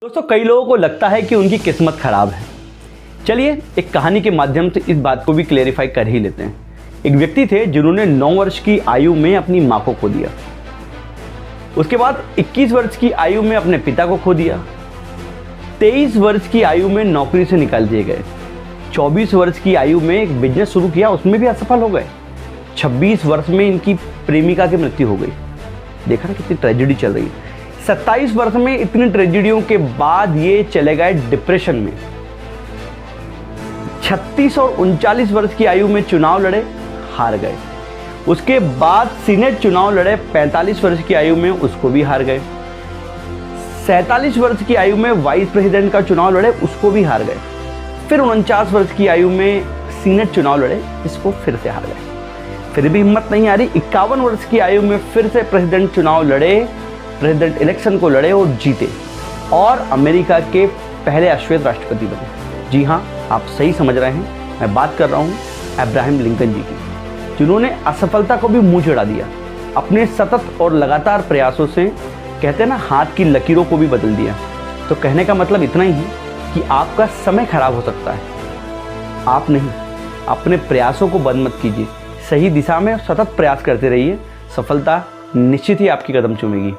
दोस्तों, कई लोगों को लगता है कि उनकी किस्मत खराब है। चलिए एक कहानी के माध्यम से इस बात को भी क्लेरिफाई कर ही लेते हैं। एक व्यक्ति थे जिन्होंने 9 वर्ष की आयु में अपनी माँ को खो दिया। उसके बाद 21 वर्ष की आयु में अपने पिता को खो दिया। 23 वर्ष की आयु में नौकरी से निकाल दिए गए। 24 वर्ष की आयु में एक बिजनेस शुरू किया, उसमें भी असफल हो गए। 26 वर्ष में इनकी प्रेमिका की मृत्यु हो गई। देखा ना कितनी ट्रेजेडी चल रही है। 27 वर्ष में इतनी ट्रेजेडियों के बाद ये चले गए डिप्रेशन में। 36 और 39 वर्ष की आयु में चुनाव लड़े, हार गए। उसके बाद सीनेट चुनाव लड़े, 45 वर्ष की आयु में उसको भी हार गए। 47 वर्ष की आयु में वाइस प्रेसिडेंट का चुनाव लड़े, उसको भी हार गए। फिर 49 वर्ष की आयु में सीनेट चुनाव लड़े, इसको फिर से हार गए। फिर भी हिम्मत नहीं आ रही, 51 वर्ष की आयु में फिर से प्रेसिडेंट चुनाव लड़े, प्रेसिडेंट इलेक्शन को लड़े और जीते और अमेरिका के पहले अश्वेत राष्ट्रपति बने। जी हाँ, आप सही समझ रहे हैं, मैं बात कर रहा हूँ अब्राहम लिंकन जी की, जिन्होंने असफलता को भी मुंह चिढ़ा दिया। अपने सतत और लगातार प्रयासों से, कहते हैं ना, हाथ की लकीरों को भी बदल दिया। तो कहने का मतलब इतना ही है कि आपका समय खराब हो सकता है, आप नहीं। अपने प्रयासों को बंद मत कीजिए, सही दिशा में सतत प्रयास करते रहिए। सफलता निश्चित ही आपकी कदम चूमेगी।